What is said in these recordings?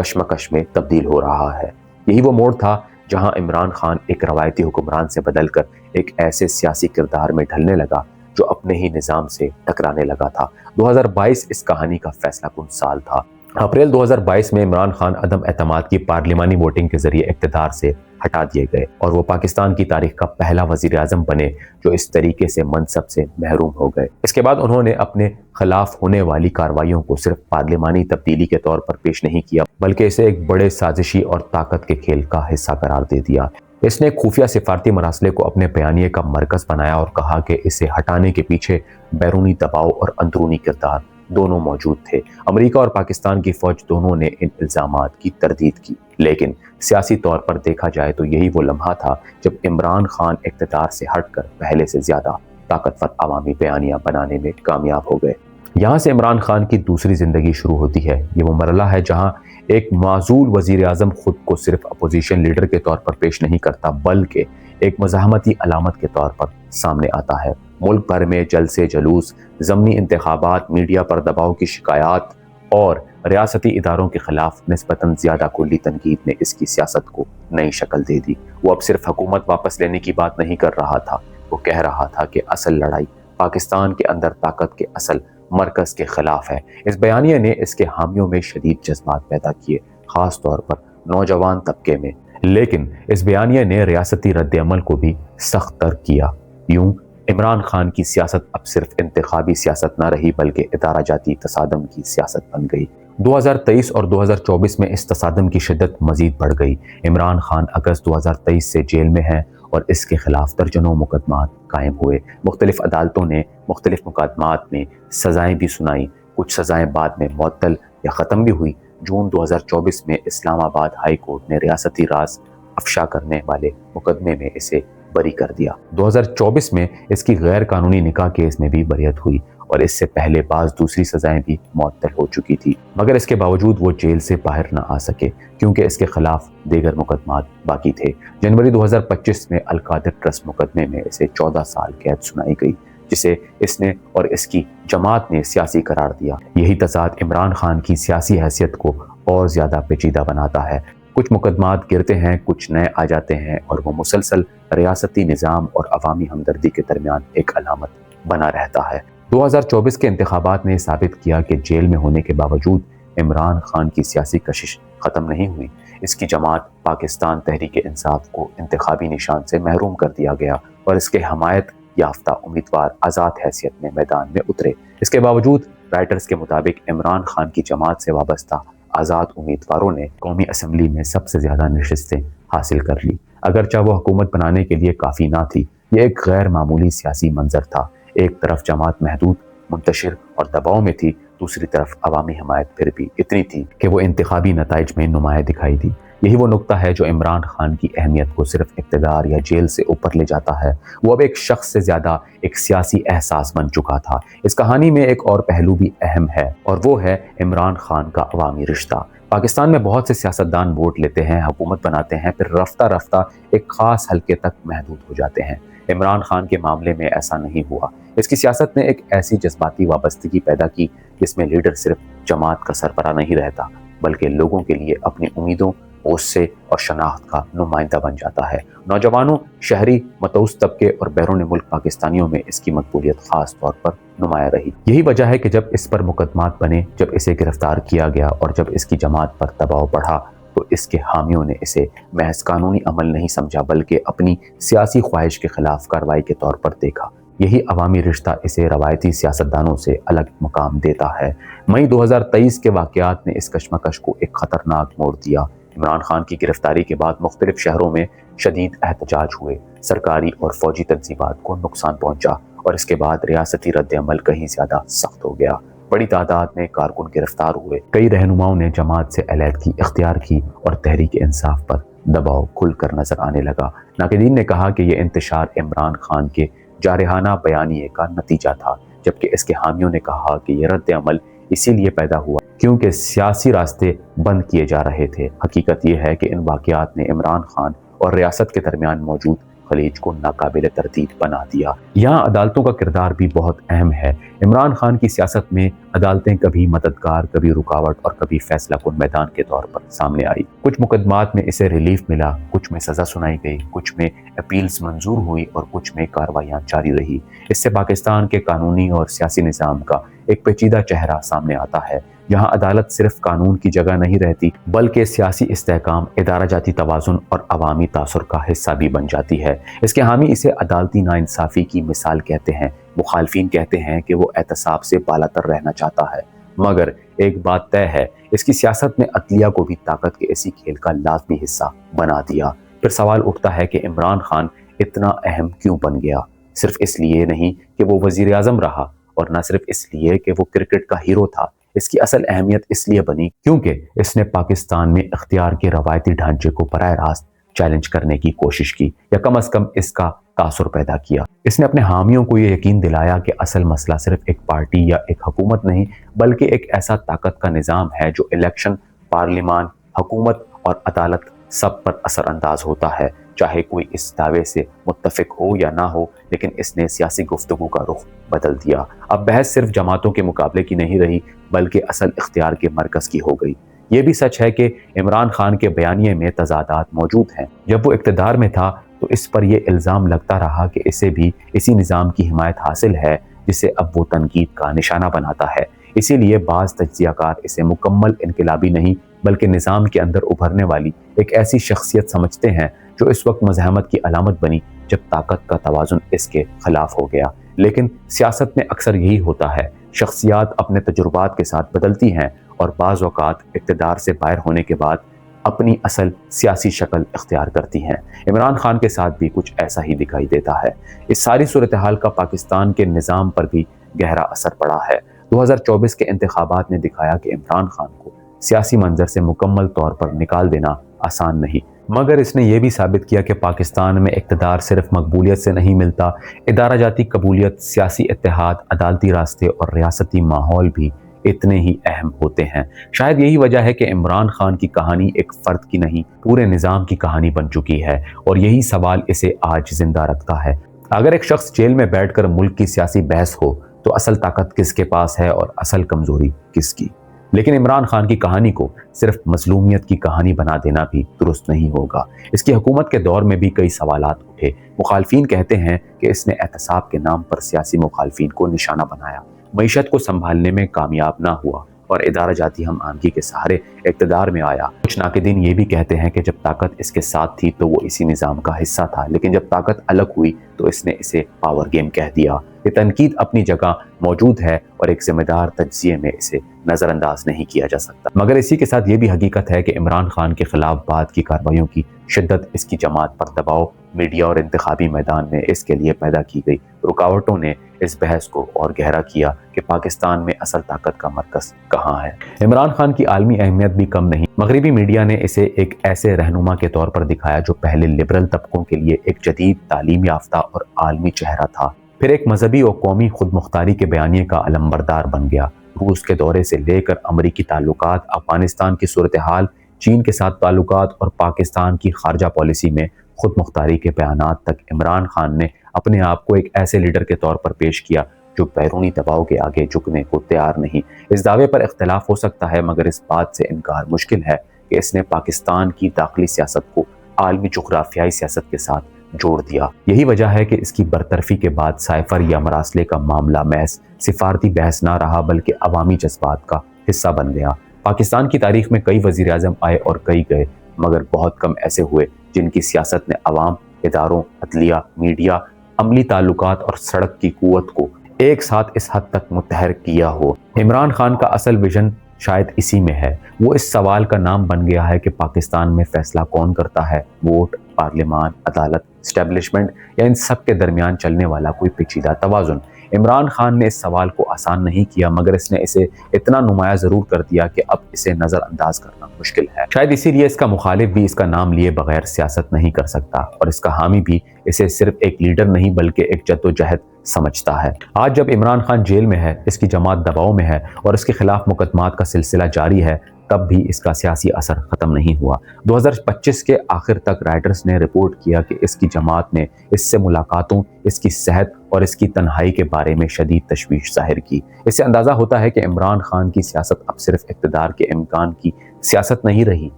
کشمکش میں تبدیل ہو رہا ہے۔ یہی وہ موڑ تھا جہاں عمران خان ایک روایتی حکمران سے بدل کر ایک ایسے سیاسی کردار میں ڈھلنے لگا جو اپنے ہی نظام سے ٹکرانے لگا تھا۔ 2022 اس کہانی کا فیصلہ کن سال تھا۔ اپریل 2022 میں عمران خان عدم اعتماد کی پارلیمانی ووٹنگ کے ذریعے اقتدار سے ہٹا دیے گئے اور وہ پاکستان کی تاریخ کا پہلا وزیر اعظم بنے جو اس طریقے سے منصب سے محروم ہو گئے۔ اس کے بعد انہوں نے اپنے خلاف ہونے والی کارروائیوں کو صرف پارلیمانی تبدیلی کے طور پر پیش نہیں کیا بلکہ اسے ایک بڑے سازشی اور طاقت کے کھیل کا حصہ قرار دے دیا۔ اس نے خفیہ سفارتی مراسلے کو اپنے بیانیے کا مرکز بنایا اور کہا کہ اسے ہٹانے کے پیچھے بیرونی دباؤ اور اندرونی کردار دونوں موجود تھے۔ امریکہ اور پاکستان کی فوج دونوں نے ان الزامات کی تردید کی، لیکن سیاسی طور پر دیکھا جائے تو یہی وہ لمحہ تھا جب عمران خان اقتدار سے ہٹ کر پہلے سے زیادہ طاقتور عوامی بیانیہ بنانے میں کامیاب ہو گئے۔ یہاں سے عمران خان کی دوسری زندگی شروع ہوتی ہے۔ یہ وہ مرحلہ ہے جہاں ایک معزول وزیر اعظم خود کو صرف اپوزیشن لیڈر کے طور پر پیش نہیں کرتا بلکہ ایک مزاحمتی علامت کے طور پر سامنے آتا ہے۔ ملک بھر میں جلسے جلوس، ضمنی انتخابات، میڈیا پر دباؤ کی شکایات اور ریاستی اداروں کے خلاف نسبتاً زیادہ کلی تنقید نے اس کی سیاست کو نئی شکل دے دی۔ وہ اب صرف حکومت واپس لینے کی بات نہیں کر رہا تھا، وہ کہہ رہا تھا کہ اصل لڑائی پاکستان کے اندر طاقت کے اصل مرکز کے خلاف ہے۔ اس بیانیے نے اس کے حامیوں میں شدید جذبات پیدا کیے، خاص طور پر نوجوان طبقے میں، لیکن اس بیانیے نے ریاستی رد عمل کو بھی سخت تر کیا۔ یوں عمران خان کی سیاست اب صرف انتخابی سیاست نہ رہی بلکہ ادارہ جاتی تصادم کی سیاست بن گئی۔ 2023 اور 2024 میں اس تصادم کی شدت مزید بڑھ گئی۔ عمران خان اگست 2023 سے جیل میں ہیں اور اس کے خلاف درجنوں مقدمات قائم ہوئے۔ مختلف عدالتوں نے مختلف مقدمات میں سزائیں بھی سنائیں، کچھ سزائیں بعد میں معطل یا ختم بھی ہوئی۔ جون 2024 میں اسلام آباد ہائی کورٹ نے ریاستی راز افشا کرنے والے مقدمے میں اسے بری کر دیا۔ 2024 میں اس کی غیر قانونی نکاح کیس میں بھی بریت ہوئی اور اس سے پہلے بعض دوسری سزائیں بھی معطل ہو چکی تھی، مگر اس کے باوجود وہ جیل سے باہر نہ آ سکے کیونکہ اس کے خلاف دیگر مقدمات باقی تھے۔ جنوری 2025 میں القادر ٹرسٹ مقدمے میں اسے 14 سال قید سنائی گئی جسے اس نے اور اس کی جماعت نے سیاسی قرار دیا۔ یہی تضاد عمران خان کی سیاسی حیثیت کو اور زیادہ پیچیدہ بناتا ہے۔ کچھ مقدمات گرتے ہیں، کچھ نئے آ جاتے ہیں اور وہ مسلسل ریاستی نظام اور عوامی ہمدردی کے درمیان ایک علامت بنا رہتا ہے۔ 2024 کے انتخابات نے ثابت کیا کہ جیل میں ہونے کے باوجود عمران خان کی سیاسی کشش ختم نہیں ہوئی۔ اس کی جماعت پاکستان تحریک انصاف کو انتخابی نشان سے محروم کر دیا گیا اور اس کے حمایت یافتہ امیدوار آزاد حیثیت میں میدان میں اترے۔ اس کے باوجود رائٹرز کے مطابق عمران خان کی جماعت سے وابستہ آزاد امیدواروں نے قومی اسمبلی میں سب سے زیادہ نشستیں حاصل کر لی، اگرچہ وہ حکومت بنانے کے لیے کافی نہ تھی۔ یہ ایک غیر معمولی سیاسی منظر تھا۔ ایک طرف جماعت محدود، منتشر اور دباؤ میں تھی، دوسری طرف عوامی حمایت پھر بھی اتنی تھی کہ وہ انتخابی نتائج میں نمایاں دکھائی دی۔ یہی وہ نقطہ ہے جو عمران خان کی اہمیت کو صرف اقتدار یا جیل سے اوپر لے جاتا ہے۔ وہ اب ایک شخص سے زیادہ ایک سیاسی احساس بن چکا تھا۔ اس کہانی میں ایک اور پہلو بھی اہم ہے اور وہ ہے عمران خان کا عوامی رشتہ۔ پاکستان میں بہت سے سیاستدان ووٹ لیتے ہیں، حکومت بناتے ہیں، پھر رفتہ رفتہ ایک خاص حلقے تک محدود ہو جاتے ہیں۔ عمران خان کے معاملے میں ایسا نہیں ہوا۔ اس کی سیاست نے ایک ایسی جذباتی وابستگی پیدا کی جس میں لیڈر صرف جماعت کا سربراہ نہیں رہتا بلکہ لوگوں کے لیے اپنی امیدوں، غصے اور شناخت کا نمائندہ بن جاتا ہے۔ نوجوانوں، شہری، متوسط طبقے اور بیرون ملک پاکستانیوں میں اس کی مقبولیت خاص طور پر نمایاں رہی۔ یہی وجہ ہے کہ جب اس پر مقدمات بنے، جب اسے گرفتار کیا گیا اور جب اس کی جماعت پر دباؤ بڑھا تو اس کے حامیوں نے اسے محض قانونی عمل نہیں سمجھا بلکہ اپنی سیاسی خواہش کے خلاف کارروائی کے طور پر دیکھا۔ یہی عوامی رشتہ اسے روایتی سیاستدانوں سے الگ مقام دیتا ہے۔ مئی 2023 کے واقعات نے اس کشمکش کو ایک خطرناک موڑ دیا۔ عمران خان کی گرفتاری کے بعد مختلف شہروں میں شدید احتجاج ہوئے، سرکاری اور فوجی تنظیمات کو نقصان پہنچا اور اس کے بعد ریاستی رد عمل کہیں زیادہ سخت ہو گیا۔ بڑی تعداد میں کارکن گرفتار ہوئے، کئی رہنماؤں نے جماعت سے علیحدگی اختیار کی اور تحریک انصاف پر دباؤ کھل کر نظر آنے لگا۔ ناقدین نے کہا کہ یہ انتشار عمران خان کے جارحانہ بیانیے کا نتیجہ تھا، جبکہ اس کے حامیوں نے کہا کہ یہ رد عمل اسی لیے پیدا ہوا کیونکہ سیاسی راستے بند کیے جا رہے تھے۔ حقیقت یہ ہے کہ ان واقعات نے عمران خان اور ریاست کے درمیان موجود خلیج کو ناقابل تردید بنا دیا۔ یہاں عدالتوں کا کردار بھی بہت اہم ہے۔ عمران خان کی سیاست میں عدالتیں کبھی مددگار، کبھی رکاوٹ اور کبھی فیصلہ کن میدان کے طور پر سامنے آئی۔ کچھ مقدمات میں اسے ریلیف ملا، کچھ میں سزا سنائی گئی، کچھ میں اپیلز منظور ہوئی اور کچھ میں کارروائیاں جاری رہی۔ اس سے پاکستان کے قانونی اور سیاسی نظام کا ایک پیچیدہ چہرہ سامنے آتا ہے، جہاں عدالت صرف قانون کی جگہ نہیں رہتی بلکہ سیاسی استحکام، ادارہ جاتی توازن اور عوامی تاثر کا حصہ بھی بن جاتی ہے۔ اس کے حامی اسے عدالتی ناانصافی کی مثال کہتے ہیں، مخالفین کہتے ہیں کہ وہ احتساب سے بالا تر رہنا چاہتا ہے، مگر ایک بات طے ہے، اس کی سیاست نے عدلیہ کو بھی طاقت کے ایسی کھیل کا لازمی حصہ بنا دیا۔ پھر سوال اٹھتا ہے کہ عمران خان اتنا اہم کیوں بن گیا؟ صرف اس لیے نہیں کہ وہ وزیر اعظم رہا، اور نہ صرف اس لیے کہ وہ کرکٹ کا ہیرو تھا۔ اس کی اصل اہمیت اس لیے بنی کیونکہ اس نے پاکستان میں اختیار کے روایتی ڈھانچے کو براہ راست چیلنج کرنے کی کوشش کی، یا کم از کم اس کا تاثر پیدا کیا۔ اس نے اپنے حامیوں کو یہ یقین دلایا کہ اصل مسئلہ صرف ایک پارٹی یا ایک حکومت نہیں، بلکہ ایک ایسا طاقت کا نظام ہے جو الیکشن، پارلیمان، حکومت اور عدالت سب پر اثر انداز ہوتا ہے، چاہے کوئی اس دعوے سے متفق ہو یا نہ ہو۔ لیکن اس نے سیاسی گفتگو کا رخ بدل دیا۔ اب بحث صرف جماعتوں کے مقابلے کی نہیں رہی، بلکہ اصل اختیار کے مرکز کی ہو گئی۔ یہ بھی سچ ہے کہ عمران خان کے بیانیے میں تضادات موجود ہیں۔ جب وہ اقتدار میں تھا تو اس پر یہ الزام لگتا رہا کہ اسے بھی اسی نظام کی حمایت حاصل ہے جسے اب وہ تنقید کا نشانہ بناتا ہے۔ اسی لیے بعض تجزیہ کار اسے مکمل انقلابی نہیں بلکہ نظام کے اندر ابھرنے والی ایک ایسی شخصیت سمجھتے ہیں جو اس وقت مزاحمت کی علامت بنی جب طاقت کا توازن اس کے خلاف ہو گیا۔ لیکن سیاست میں اکثر یہی ہوتا ہے، شخصیات اپنے تجربات کے ساتھ بدلتی ہیں اور بعض اوقات اقتدار سے باہر ہونے کے بعد اپنی اصل سیاسی شکل اختیار کرتی ہیں۔ عمران خان کے ساتھ بھی کچھ ایسا ہی دکھائی دیتا ہے۔ اس ساری صورتحال کا پاکستان کے نظام پر بھی گہرا اثر پڑا ہے۔ 2024 کے انتخابات نے دکھایا کہ عمران خان کو سیاسی منظر سے مکمل طور پر نکال دینا آسان نہیں، مگر اس نے یہ بھی ثابت کیا کہ پاکستان میں اقتدار صرف مقبولیت سے نہیں ملتا، ادارہ جاتی قبولیت، سیاسی اتحاد، عدالتی راستے اور ریاستی ماحول بھی اتنے ہی اہم ہوتے ہیں۔ شاید یہی وجہ ہے کہ عمران خان کی کہانی ایک فرد کی نہیں، پورے نظام کی کہانی بن چکی ہے، اور یہی سوال اسے آج زندہ رکھتا ہے۔ اگر ایک شخص جیل میں بیٹھ کر ملک کی سیاسی بحث ہو تو اصل طاقت کس کے پاس ہے اور اصل کمزوری کس کی؟ لیکن عمران خان کی کہانی کو صرف مظلومیت کی کہانی بنا دینا بھی درست نہیں ہوگا۔ اس کی حکومت کے دور میں بھی کئی سوالات اٹھے۔ مخالفین کہتے ہیں کہ اس نے احتساب کے نام پر سیاسی مخالفین کو نشانہ بنایا، معیشت کو سنبھالنے میں کامیاب نہ ہوا اور ادارہ جاتی ہم آہنگی کے سہارے اقتدار میں آیا۔ کچھ ناقدین یہ بھی کہتے ہیں کہ جب طاقت اس کے ساتھ تھی تو وہ اسی نظام کا حصہ تھا، لیکن جب طاقت الگ ہوئی تو اس نے اسے پاور گیم کہہ دیا۔ یہ تنقید اپنی جگہ موجود ہے اور ایک ذمہ دار تجزیے میں اسے نظر انداز نہیں کیا جا سکتا، مگر اسی کے ساتھ یہ بھی حقیقت ہے کہ عمران خان کے خلاف بعد کی کارروائیوں کی شدت، اس کی جماعت پر دباؤ، میڈیا اور انتخابی میدان میں اس کے لیے پیدا کی گئی رکاوٹوں نے اس بحث کو اور گہرا کیا کہ پاکستان میں اصل طاقت کا مرکز کہاں ہے۔ عمران خان کی عالمی اہمیت بھی کم نہیں۔ مغربی میڈیا نے اسے ایک ایسے رہنما کے طور پر دکھایا جو پہلے لبرل طبقوں کے لیے ایک جدید، تعلیم یافتہ اور عالمی چہرہ تھا، پھر ایک مذہبی اور قومی خود مختاری کے بیانیے کا علمبردار بن گیا۔ روس کے دورے سے لے کر امریکی تعلقات، افغانستان کی صورتحال، چین کے ساتھ تعلقات اور پاکستان کی خارجہ پالیسی میں خود مختاری کے بیانات تک، عمران خان نے اپنے آپ کو ایک ایسے لیڈر کے طور پر پیش کیا جو بیرونی دباؤ کے آگے جھکنے کو تیار نہیں۔ اس دعوے پر اختلاف ہو سکتا ہے، مگر اس بات سے انکار مشکل ہے کہ اس نے پاکستان کی داخلی سیاست کو عالمی جغرافیائی سیاست کے ساتھ جوڑ دیا۔ یہی وجہ ہے کہ اس کی برطرفی کے بعد سائفر یا مراسلے کا معاملہ محض سفارتی بحث نہ رہا بلکہ عوامی جذبات کا حصہ بن گیا۔ پاکستان کی تاریخ میں کئی وزیر اعظم آئے اور کئی گئے، مگر بہت کم ایسے ہوئے جن کی سیاست نے عوام، اداروں، عدلیہ، میڈیا، عملی تعلقات اور سڑک کی قوت کو ایک ساتھ اس حد تک متحرک کیا ہو۔ عمران خان کا اصل ویژن شاید اسی میں ہے۔ وہ اس سوال کا نام بن گیا ہے کہ پاکستان میں فیصلہ کون کرتا ہے، ووٹ، پارلیمان، عدالت، اسٹیبلشمنٹ یا ان سب کے درمیان چلنے والا کوئی پیچیدہ توازن۔ عمران خان نے اس سوال کو آسان نہیں کیا، مگر اس نے اسے اتنا نمایاں ضرور کر دیا کہ اب اسے نظر انداز کرنا مشکل ہے۔ شاید اسی لیے اس کا مخالف بھی اس کا نام لیے بغیر سیاست نہیں کر سکتا، اور اس کا حامی بھی اسے صرف ایک لیڈر نہیں بلکہ ایک جدوجہد سمجھتا ہے۔ آج جب عمران خان جیل میں ہے، اس کی جماعت دباؤ میں ہے اور اس کے خلاف مقدمات کا سلسلہ جاری ہے، تب بھی اس کا سیاسی اثر ختم نہیں ہوا۔ 2025 کے آخر تک رائٹرز نے رپورٹ کیا کہ اس کی جماعت نے اس سے ملاقاتوں، اس کی صحت اور اس کی تنہائی کے بارے میں شدید تشویش ظاہر کی۔ اس سے اندازہ ہوتا ہے کہ عمران خان کی سیاست اب صرف اقتدار کے امکان کی سیاست نہیں رہی،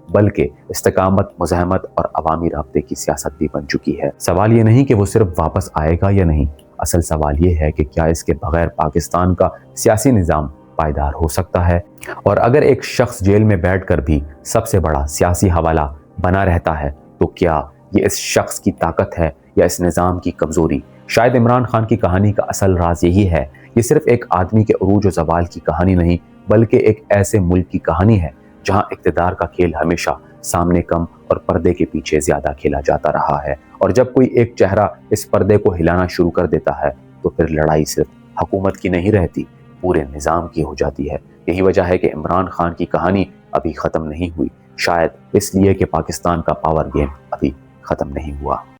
بلکہ استقامت، مزاحمت اور عوامی رابطے کی سیاست بھی بن چکی ہے۔ سوال یہ نہیں کہ وہ صرف واپس آئے گا یا نہیں، اصل سوال یہ ہے کہ کیا اس کے بغیر پاکستان کا سیاسی نظام پائیدار ہو سکتا ہے؟ اور اگر ایک شخص جیل میں بیٹھ کر بھی سب سے بڑا سیاسی حوالہ بنا رہتا ہے تو کیا یہ اس شخص کی طاقت ہے یا اس نظام کی کمزوری؟ شاید عمران خان کی کہانی کا اصل راز یہی ہے۔ یہ صرف ایک آدمی کے عروج و زوال کی کہانی نہیں، بلکہ ایک ایسے ملک کی کہانی ہے جہاں اقتدار کا کھیل ہمیشہ سامنے کم اور پردے کے پیچھے زیادہ کھیلا جاتا رہا ہے، اور جب کوئی ایک چہرہ اس پردے کو ہلانا شروع کر دیتا ہے تو پھر لڑائی صرف حکومت کی نہیں رہتی، پورے نظام کی ہو جاتی ہے۔ یہی وجہ ہے کہ عمران خان کی کہانی ابھی ختم نہیں ہوئی، شاید اس لیے کہ پاکستان کا پاور گیم ابھی ختم نہیں ہوا۔